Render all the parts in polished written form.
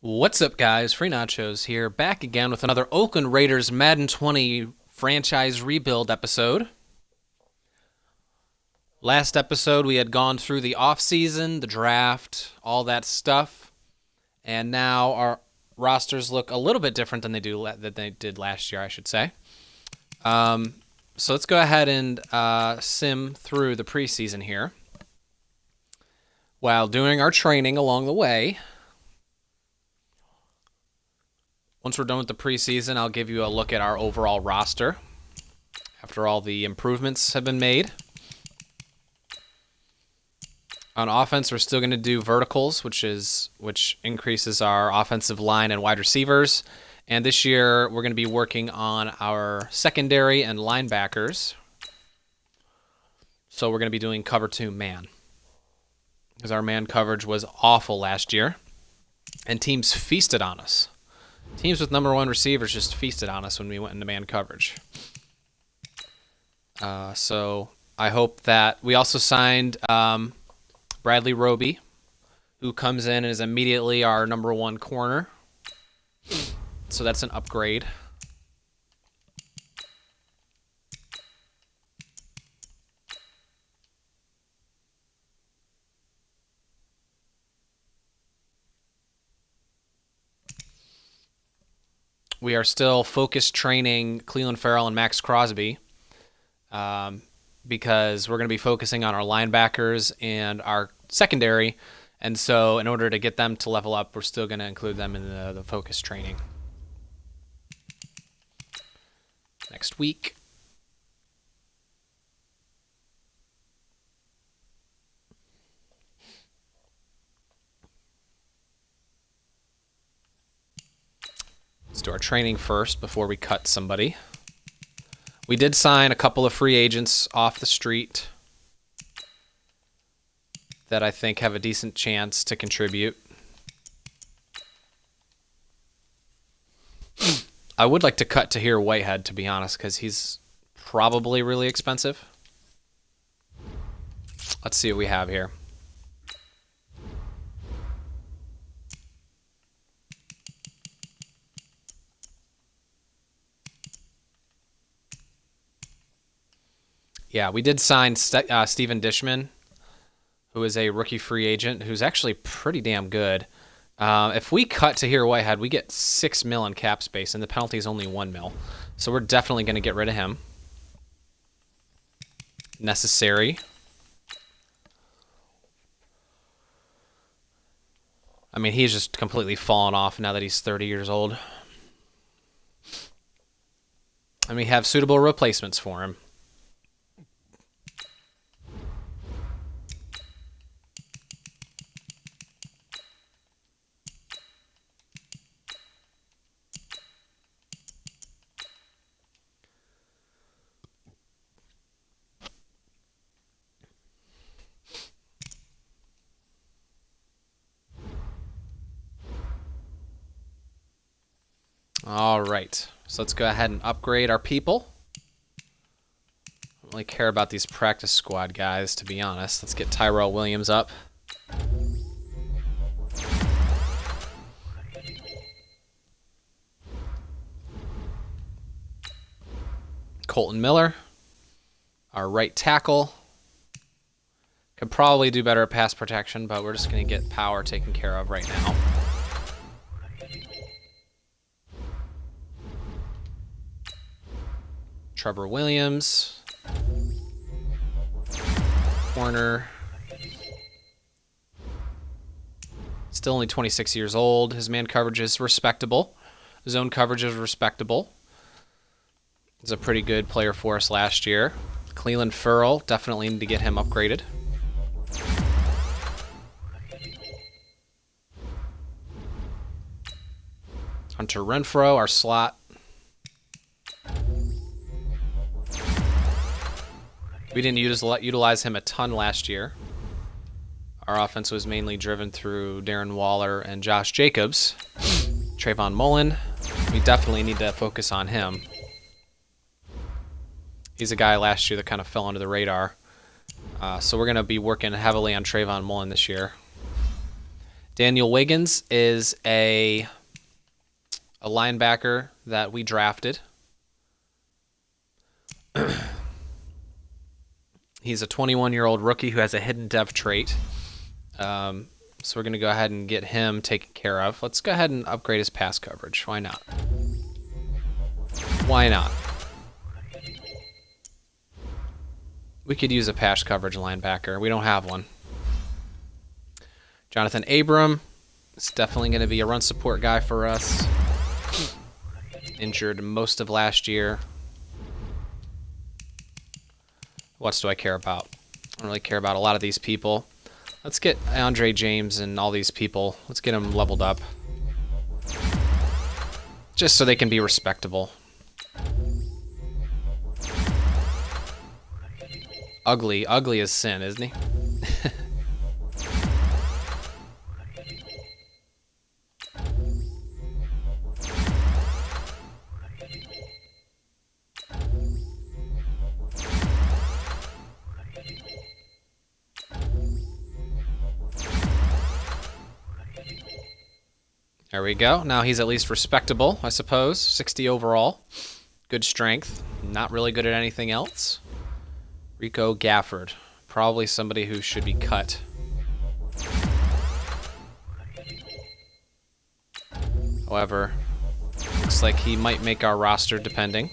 What's up, guys? Free Nachos here, back again with another Oakland Raiders Madden 20 franchise rebuild episode. Last episode, we had gone through the offseason, the draft, all that stuff, and now our rosters look a little bit different than they did last year, I should say. So let's go ahead and sim through the preseason here while doing our training along the way. Once we're done with the preseason, I'll give you a look at our overall roster after all the improvements have been made. On offense, we're still going to do verticals, which increases our offensive line and wide receivers. And this year, we're going to be working on our secondary and linebackers. So we're going to be doing cover 2 man, because our man coverage was awful last year, and teams feasted on us. Teams with number 1 receivers just feasted on us when we went into man coverage. So I hope that we also signed Bradley Roby, who comes in and is immediately our number 1 corner. So that's an upgrade. We are still focused training Clelin Ferrell and Max Crosby because we're going to be focusing on our linebackers and our secondary. And so in order to get them to level up, we're still going to include them in the focus training next week. Let's do our training first before we cut somebody. We did sign a couple of free agents off the street that I think have a decent chance to contribute. I would like to cut Tahir Whitehead, to be honest, because he's probably really expensive. Let's see what we have here. Yeah, we did sign Steven Dishman, who is a rookie free agent, who's actually pretty damn good. If we cut Tahir Whitehead, we get $6 million in cap space, and the penalty is only $1 million. So we're definitely going to get rid of him. Necessary. I mean, he's just completely fallen off now that he's 30 years old. And we have suitable replacements for him. All right, so let's go ahead and upgrade our people. I don't really care about these practice squad guys, to be honest. Let's get Tyrell Williams up. Colton Miller, our right tackle. Could probably do better at pass protection, but we're just going to get power taken care of right now. Trevor Williams, corner, still only 26 years old. His man coverage is respectable. Zone coverage is respectable. He's a pretty good player for us last year. Clelin Ferrell, definitely need to get him upgraded. Hunter Renfro, our slot. We didn't utilize him a ton last year. Our offense was mainly driven through Darren Waller and Josh Jacobs. Trayvon Mullen, we definitely need to focus on him. He's a guy last year that kind of fell under the radar. So we're going to be working heavily on Trayvon Mullen this year. Daniel Wiggins is a linebacker that we drafted. He's a 21-year-old rookie who has a hidden dev trait. So we're going to go ahead and get him taken care of. Let's go ahead and upgrade his pass coverage. Why not? Why not? We could use a pass coverage linebacker. We don't have one. Jonathan Abram is definitely going to be a run support guy for us. Injured most of last year. What else do I care about? I don't really care about a lot of these people. Let's get Andre James and all these people. Let's get them leveled up. Just so they can be respectable. Ugly as sin, isn't he? There we go. Now he's at least respectable, I suppose. 60 overall. Good strength. Not really good at anything else. Rico Gafford. Probably somebody who should be cut. However, looks like he might make our roster depending.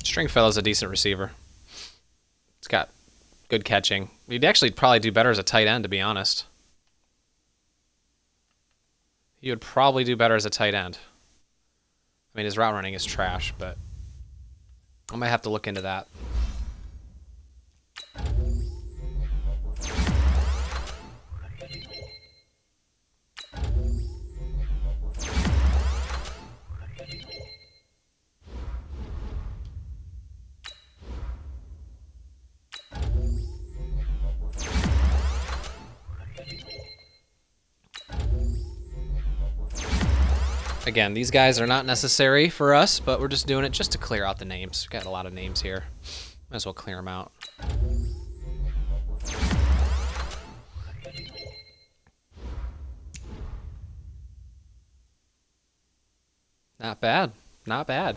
Stringfellow's a decent receiver. It's got good catching. He'd actually probably do better as a tight end, to be honest. He would probably do better as a tight end. I mean, his route running is trash, but I might have to look into that. Again, these guys are not necessary for us, but we're just doing it just to clear out the names. We've got a lot of names here. Might as well clear them out. Not bad. Not bad.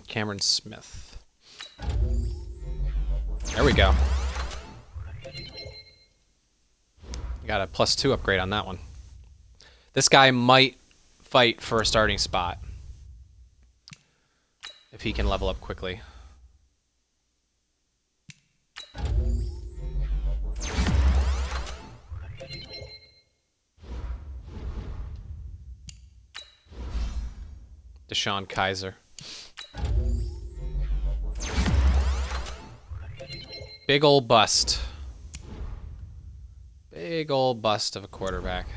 Cameron Smith. There we go. Got a +2 upgrade on that one. This guy might fight for a starting spot if he can level up quickly. Deshaun Kaiser. Big ol' bust. Big ol' bust of a quarterback.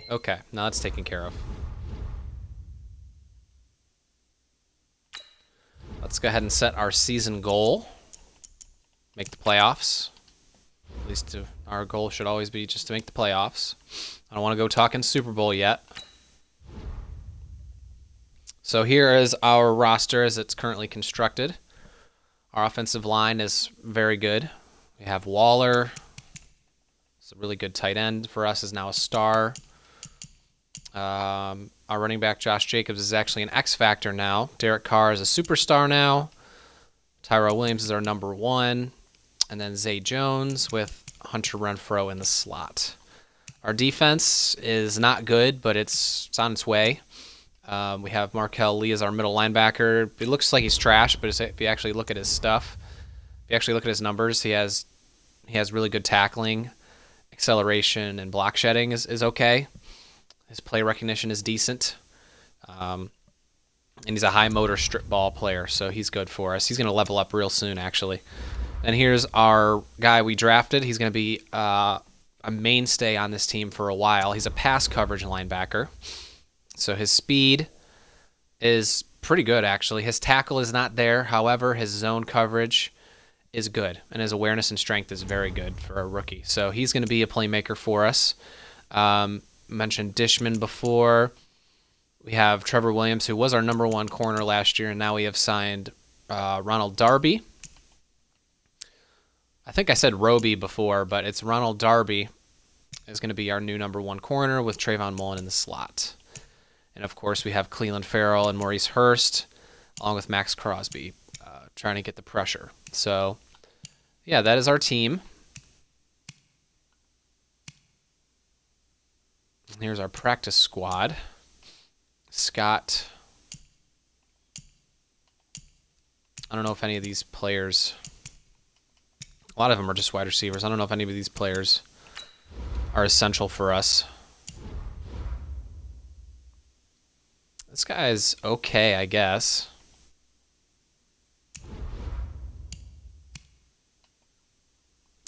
Okay, now that's taken care of. Let's go ahead and set our season goal. Make the playoffs. At least our goal should always be just to make the playoffs. I don't want to go talking Super Bowl yet. So here is our roster as it's currently constructed. Our offensive line is very good. We have Waller. It's a really good tight end for us, is now a star. Our running back, Josh Jacobs, is actually an X factor now. Derek Carr is a superstar now. Tyrell Williams is our number 1. And then Zay Jones with Hunter Renfrow in the slot. Our defense is not good, but it's on its way. We have Markel Lee as our middle linebacker. It looks like he's trash, but if you actually look at his stuff, if you actually look at his numbers, he has really good tackling, acceleration, and block shedding is okay. His play recognition is decent. And he's a high motor strip ball player, so he's good for us. He's going to level up real soon, actually. And here's our guy we drafted. He's going to be a mainstay on this team for a while. He's a pass coverage linebacker. So his speed is pretty good, actually. His tackle is not there. However, his zone coverage is good, and his awareness and strength is very good for a rookie. So he's going to be a playmaker for us. Mentioned Dishman before. We have Trevor Williams, who was our number 1 corner last year, and now we have signed Ronald Darby. I think I said Roby before, but it's Ronald Darby is going to be our new number 1 corner with Trayvon Mullen in the slot. And, of course, we have Cleveland Farrell and Maurice Hurst, along with Max Crosby, trying to get the pressure. So, yeah, that is our team. Here's our practice squad. Scott. I don't know if any of these players... A lot of them are just wide receivers. I don't know if any of these players are essential for us. This guy's okay, I guess.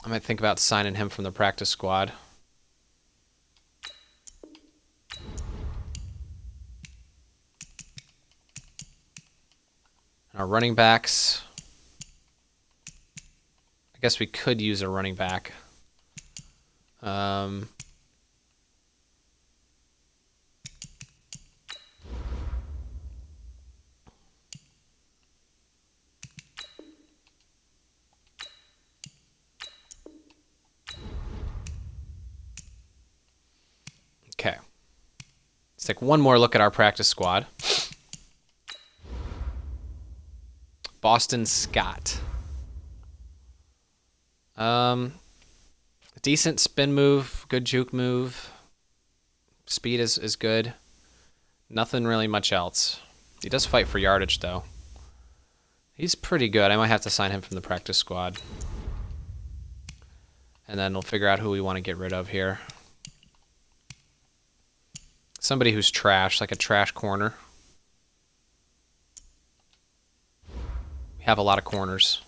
I might think about signing him from the practice squad. Our running backs. I guess we could use a running back. Okay. Let's take one more look at our practice squad. Boston Scott. Decent spin move, good juke move. Speed is good. Nothing really much else. He does fight for yardage, though. He's pretty good. I might have to sign him from the practice squad. And then we'll figure out who we want to get rid of here. Somebody who's trash, like a trash corner. We have a lot of corners.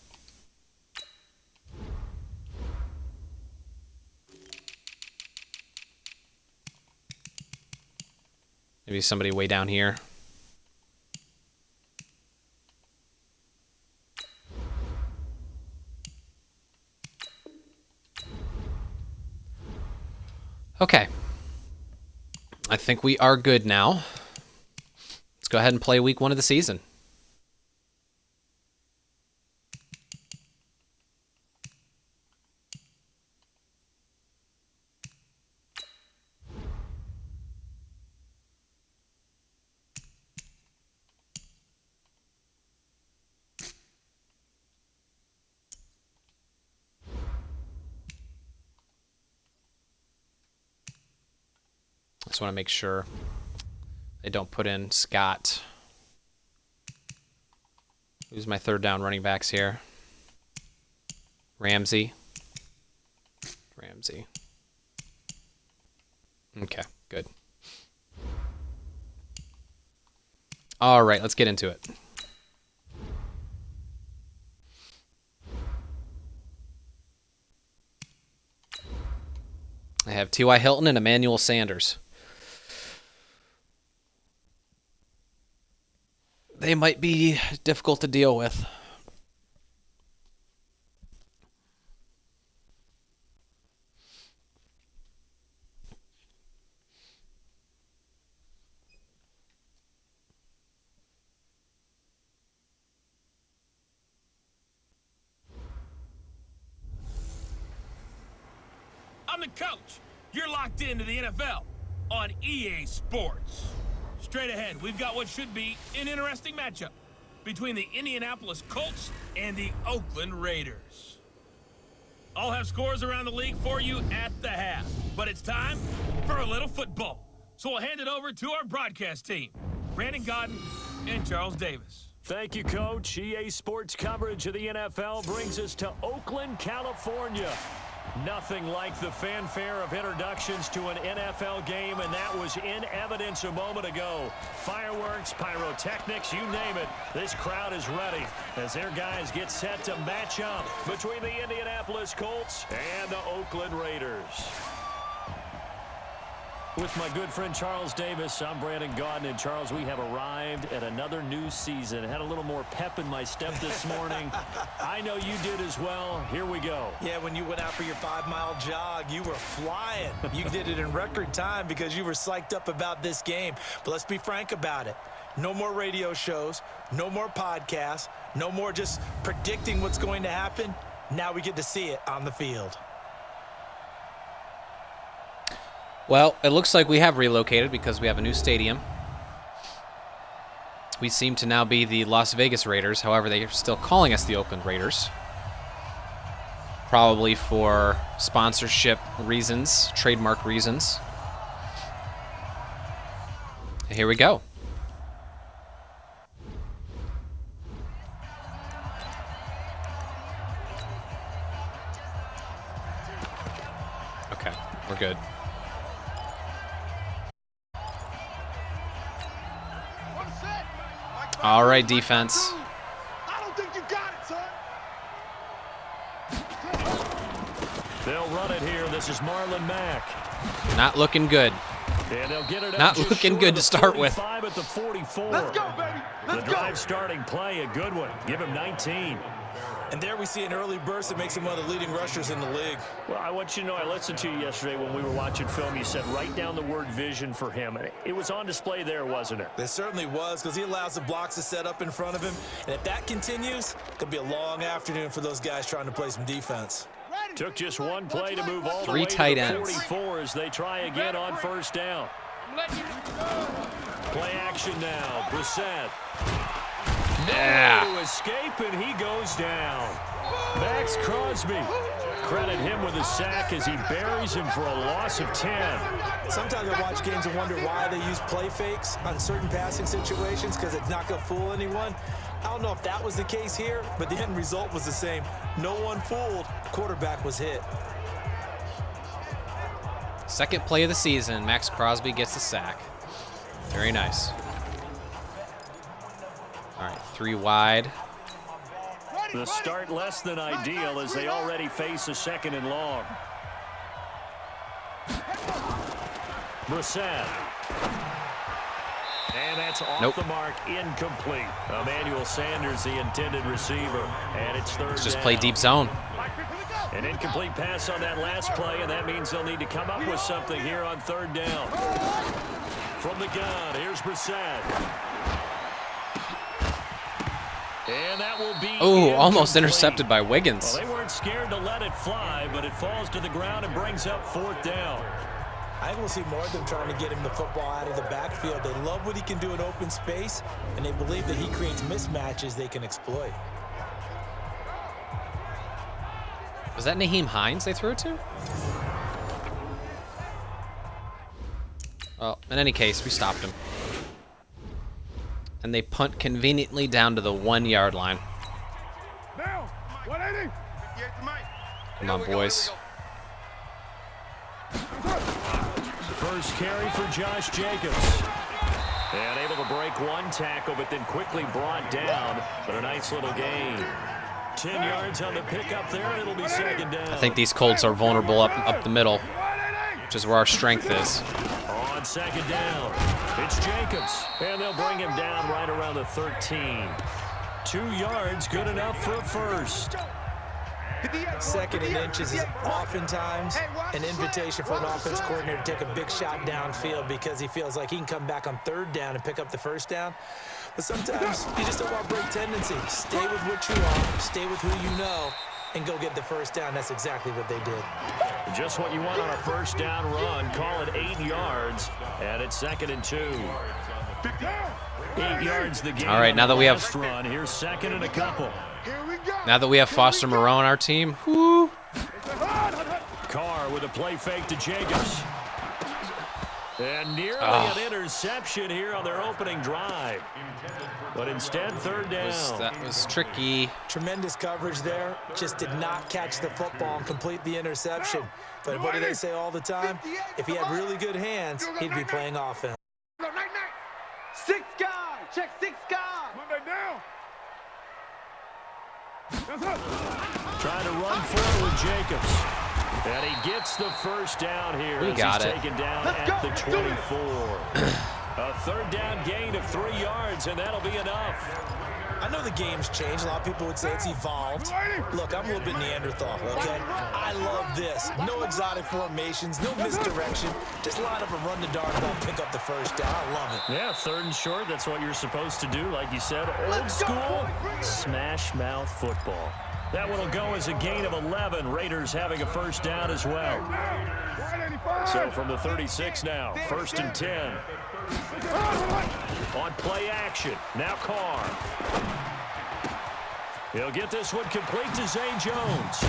Maybe somebody way down here. Okay. I think we are good now. Let's go ahead and play week 1 of the season. Just want to make sure they don't put in Scott. Who's my third down running backs here? Ramsey. Okay, good. All right, let's get into it. I have T.Y. Hilton and Emmanuel Sanders. They might be difficult to deal with. I'm the coach. You're locked into the NFL on EA Sports. Straight ahead, we've got what should be an interesting matchup between the Indianapolis Colts and the Oakland Raiders. I'll have scores around the league for you at the half, but it's time for a little football. So we'll hand it over to our broadcast team. Brandon Godden and Charles Davis. Thank you, Coach. EA Sports coverage of the NFL brings us to Oakland, California. Nothing like the fanfare of introductions to an NFL game, and that was in evidence a moment ago. Fireworks, pyrotechnics, you name it. This crowd is ready as their guys get set to match up between the Indianapolis Colts and the Oakland Raiders. With my good friend Charles Davis, I'm Brandon Gaudin. And Charles, we have arrived at another new season. Had a little more pep in my step this morning. I know you did as well. Here we go. Yeah, when you went out for your 5-mile jog, you were flying. You did it in record time because you were psyched up about this game. But let's be frank about it. No more radio shows, no more podcasts, no more just predicting what's going to happen. Now we get to see it on the field. Well, it looks like we have relocated because we have a new stadium. We seem to now be the Las Vegas Raiders. However, they are still calling us the Oakland Raiders. Probably for sponsorship reasons, trademark reasons. Here we go. Okay, we're good. All right, defense. I don't think you got it, son. They'll run it here. This is Marlon Mack. Not looking good. And they'll get it Not looking good to start with. At the 44. Let's go, baby. Let's The drive starting play, a good one. Give him 19. And there we see an early burst that makes him one of the leading rushers in the league. Well, I want you to know, I listened to you yesterday when we were watching film. You said write down the word vision for him. And it was on display there, wasn't it? It certainly was because he allows the blocks to set up in front of him. And if that continues, it'll be a long afternoon for those guys trying to play some defense. Took just one play to move all the way Three to tight the ends. 44 as they try again on first down. Play action now. Brissett. Yeah. To escape, and he goes down. Max Crosby. Credit him with a sack as he buries him for a loss of 10. Sometimes I watch games and wonder why they use play fakes on certain passing situations because it's not going to fool anyone. I don't know if that was the case here, but the end result was the same. No one fooled. The quarterback was hit. Second play of the season, Max Crosby gets a sack. Very nice. All right, 3 wide. The start less than ideal as they already face a 2nd and long. Brissett. And that's off the mark, incomplete. Emmanuel Sanders, the intended receiver, and it's third Let's just down. play deep zone. An incomplete pass on that last play, and that means they'll need to come up with something here on third down. From the gun, here's Brissett. And that will be almost incomplete. intercepted by Wiggins. Well, they weren't scared to let it fly, but it falls to the ground and brings up 4th down. I think we'll see more of them trying to get him the football out of the backfield. They love what he can do in open space, and they believe that he creates mismatches they can exploit. Was that Naheem Hines they threw it to? Well, in any case, we stopped him. And they punt conveniently down to the 1-yard line. Now, 180. Come on, boys. First carry for Josh Jacobs. And able to break one tackle, but then quickly brought down. But a nice little gain. 10 yards on the pickup there, and it'll be 2nd down. I think these Colts are vulnerable up the middle, which is where our strength is. On 2nd down, it's Jacobs. And they'll bring him down right around the 13. 2 yards, good enough for a first. 2nd and inches is oftentimes an invitation for an offense coordinator to take a big shot downfield because he feels like he can come back on 3rd down and pick up the 1st down. But sometimes you just don't want to break tendencies. Stay with what you are, stay with who you know, and go get the 1st down. That's exactly what they did. Just what you want on a 1st down run. Call it 8 yards, and it's 2nd and 2. 8 yards the game. All right, now that we have run, here's 2nd and a couple. Now that we have Foster Moreau on our team, whoo. Carr with a play fake to Jacobs. And nearly an interception here on their opening drive. But instead, third down. That was tricky. Tremendous coverage there. Just did not catch the football and complete the interception. But what do they say all the time? If he had really good hands, he'd be playing offense. Six guy. Check six guy. Monday down. Trying to run forward with Jacobs. And he gets the first down here. We got he's it. Taken down at the 24. A third down gain of 3 yards, and that'll be enough. I know the game's changed. A lot of people would say it's evolved. Look, I'm a little bit Neanderthal, okay? I love this. No exotic formations, no misdirection. Just line up and run the darn ball, pick up the first down. I love it. Yeah, 3rd and short. That's what you're supposed to do. Like you said, old school smash mouth football. That one will go as a gain of 11. Raiders having a first down as well. So from the 36 now, 1st and 10. On play action. Now Carr. He'll get this one complete to Zay Jones.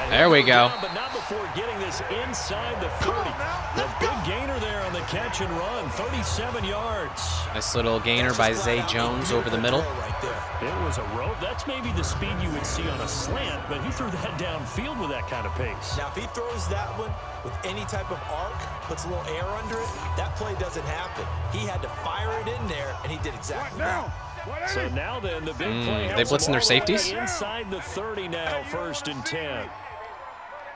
There we go. But not before getting this inside the 30. The big gainer there on the catch and run. 37 yards. Nice little gainer by Zay Jones over the middle. It was a rope. That's maybe the speed you would see on a slant, but he threw that downfield with that kind of pace. Now, if he throws that one with any type of arc, puts a little air under it, that play doesn't happen. He had to fire it in there, and he did exactly that. So now then, the big play. They blitzing their safeties? Inside the 30 now, 1st and 10.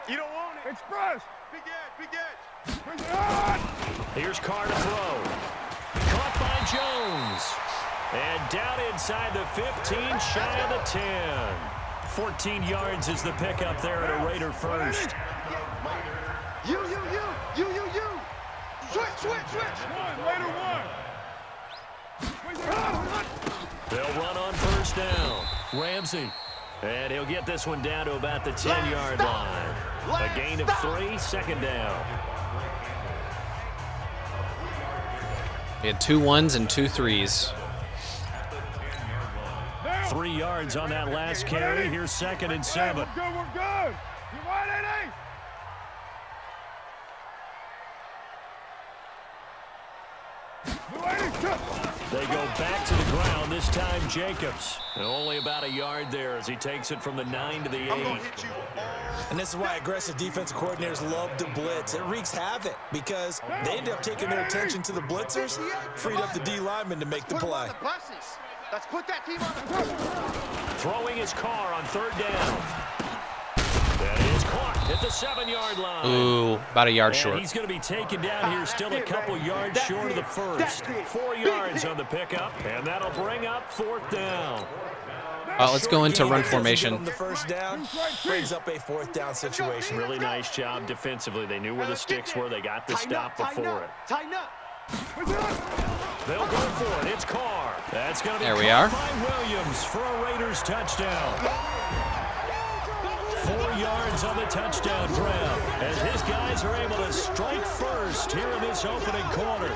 You don't want it. Express. Big edge. Big edge. Here's Carr to throw. Caught by Jones. And down inside the 15, shy of the 10. 14 yards is the pickup there at a Raider first. You. Switch. One, Raider one. They'll run on first down. Ramsey. And he'll get this one down to about the 10-yard line. A gain of 3, 2nd down. We had 2 1s and 2 3s. 3 yards on that last carry. Here's 2nd and 7. We're good. You right, Eddie? They go back to the ground, this time Jacobs. And only about a yard there as he takes it from the 9 to the 8. And this is why aggressive defensive coordinators love to blitz. It wreaks havoc because they end up taking their attention to the blitzers, freed up the D lineman to make the play. Let's put that team on the bus. Throwing his car on 3rd down. That is caught at the 7-yard line. Ooh, about a yard short. He's going to be taken down here, still a couple yards short of the first. 4 yards on the pickup, and that'll bring up 4th down. Let's go into run formation. The first down brings up a 4th down situation. Really nice job defensively. They knew where the sticks were. They got the stop before it. Tighten up. They'll go for it. It's Carr. That's going to be there we are. By Williams for a Raiders touchdown. 4 yards on the touchdown grab as his guys are able to strike first here in this opening quarter.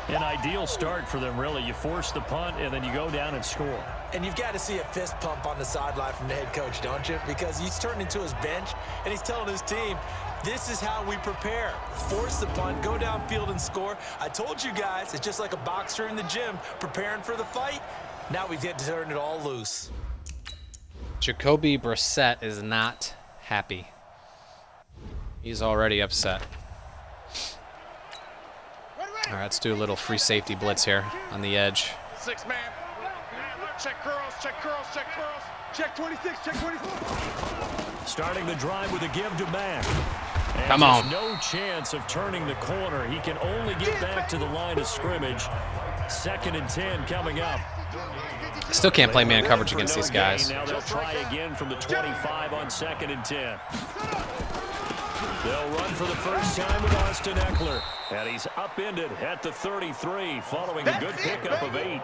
An ideal start for them, really. You force the punt, and then you go down and score. And you've got to see a fist pump on the sideline from the head coach, don't you? Because he's turned into his bench, and he's telling his team, this is how we prepare. Force the punt, go downfield and score. I told you guys, it's just like a boxer in the gym preparing for the fight. Now we get to turn it all loose. Jacoby Brissett is not happy. He's already upset. All right, let's do a little free safety blitz here on the edge. 6 man. Check curls. Check 26. Check 24. Starting the drive with a give to Mack. And come on. No chance of turning the corner. He can only get back to the line of scrimmage. 2nd and 10 coming up. Still can't play man coverage against these guys. Now they'll try again from the 25 on 2nd and 10. They'll run for the first time with Austin Eckler. And he's upended at the 33 following a good pickup of 8.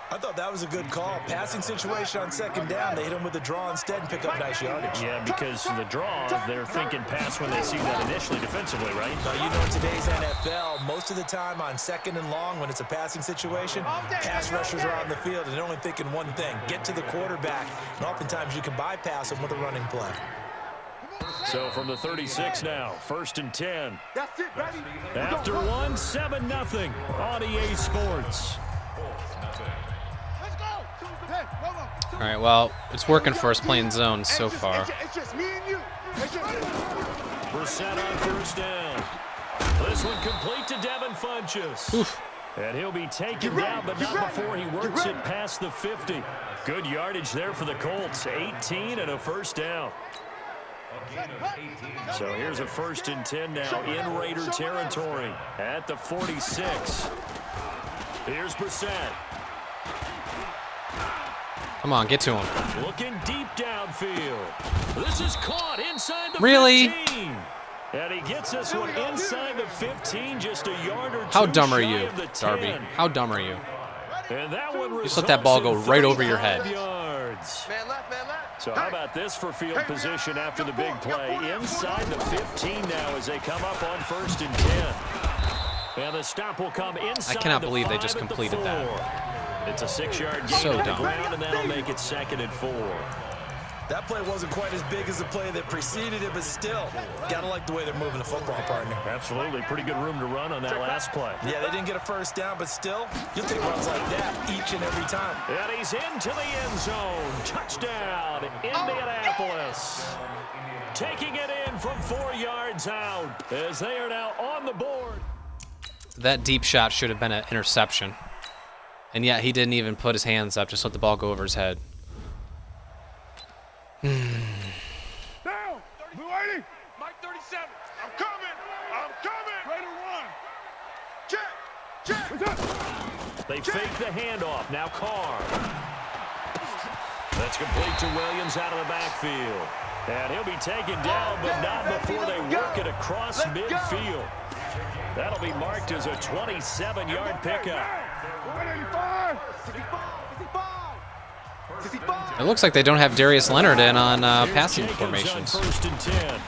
I thought that was a good call. Passing situation on 2nd down. They hit him with a draw instead and pick up nice yardage. Yeah, because the draw, they're thinking pass when they see that initially defensively, right? Now, you know, in today's NFL, most of the time on 2nd and long, when it's a passing situation, pass rushers are on the field and they're only thinking one thing, get to the quarterback. And oftentimes you can bypass them with a running play. So from the 36 now, 1st and 10. That's it, ready? After 7-0 on EA Sports. Let's go. Hey, All right, well, it's working for us playing zones so far. It's just me and you. Brissett on 1st down. This one complete to Devin Funchess. Oof. And he'll be taken down, but not before he works it past the 50. Good yardage there for the Colts. 18 and a 1st down. So here's a 1st and 10 now in Raider territory at the 46. Here's Brissett. Come on, get to him. Looking deep downfield. This is caught inside the Really? 15. And he gets this one inside the 15, just a yard or two. How dumb are shy you, of the Darby? 10. How dumb are you? And that one Just let that ball go right over your head. Yards. Man left, man left. So how about this for field position after the big play? Inside the 15 now as they come up on 1st and 10. And the stop will come inside. I cannot the believe they 5 just at the completed 4. that. It's a 6-yard gain So to the dumb. ground, and that'll make it 2nd and 4. That play wasn't quite as big as the play that preceded it, but still, gotta like the way they're moving the football, partner. Absolutely. Pretty good room to run on that last play. Yeah, they didn't get a 1st down, but still, you'll take runs like that each and every time. And he's into the end zone. Touchdown, Indianapolis. Taking it in from 4 yards out as they are now on the board. That deep shot should have been an interception. And yet he didn't even put his hands up, just let the ball go over his head. Down. Blue 80. Mike 37. I'm coming. Raider 1. Check. They fake the handoff. Now Carr. That's complete to Williams out of the backfield. And he'll be taken down, but not before they work it across midfield. That'll be marked as a 27-yard pickup. 185. 65. It looks like they don't have Darius Leonard in on passing Jacobs formations. on 1st and 10.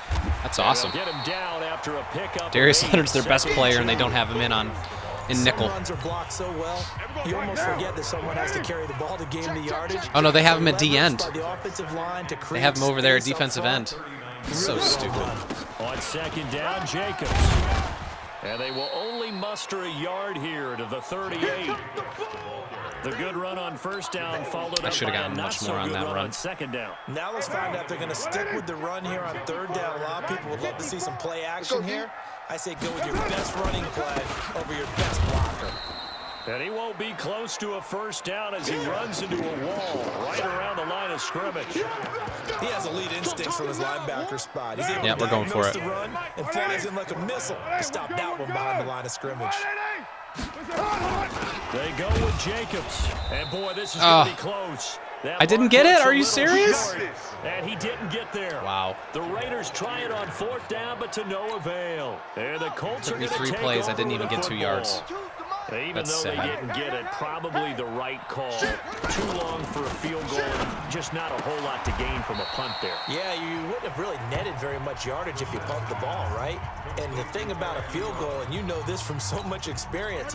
That's awesome. Get him down after a pickup. Darius of 8. Leonard's their best player, and they don't have him in nickel. Some runs are blocked so well, you almost forget that someone has to carry the ball to gain the yardage. Oh, no, they have him at D end. By the offensive line to They have him over there at create defensive space end. up front. So Really well stupid. done. On 2nd down, Jacobs. And they will only muster a yard here to the 38. The good run on 1st down followed up should have by a gotten much more on not-so-good that run run. on 2nd down. Now let's find out if they're going to stick with the run here on 3rd down. A lot of people would love to see some play action here. I say go with your best running play over your best blocker. And he won't be close to a 1st down as he runs into a wall right around the line of scrimmage. He has elite instincts from his linebacker spot. He's able Yeah, to we're going for diagnose it. the run and flies in like a missile to stop that one behind the line of scrimmage. They go with Jacobs. And boy, this is going to be close. That I didn't mark get it? looks a Are you little serious? short, and he didn't get there. Wow. The Raiders try it on 4th down, but to no avail. And the Colts Took are me going to 3 take plays. I over didn't even with the get 2 football. yards. Even That's though they sad. didn't get it, probably the right call. Too long for a field goal, and just not a whole lot to gain from a punt there. Yeah, you wouldn't have really netted very much yardage if you pumped the ball, right? And the thing about a field goal, and you know this from so much experience,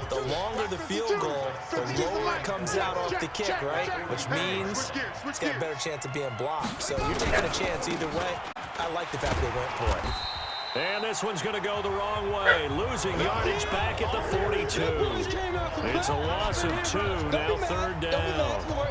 the longer the field goal, the lower it comes out off the kick, right? Which means it's got a better chance of being blocked. So you're taking a chance either way. I like the fact they went for it. And this one's going to go the wrong way. Losing yardage back at the 42. It's a loss of 2, now 3rd down.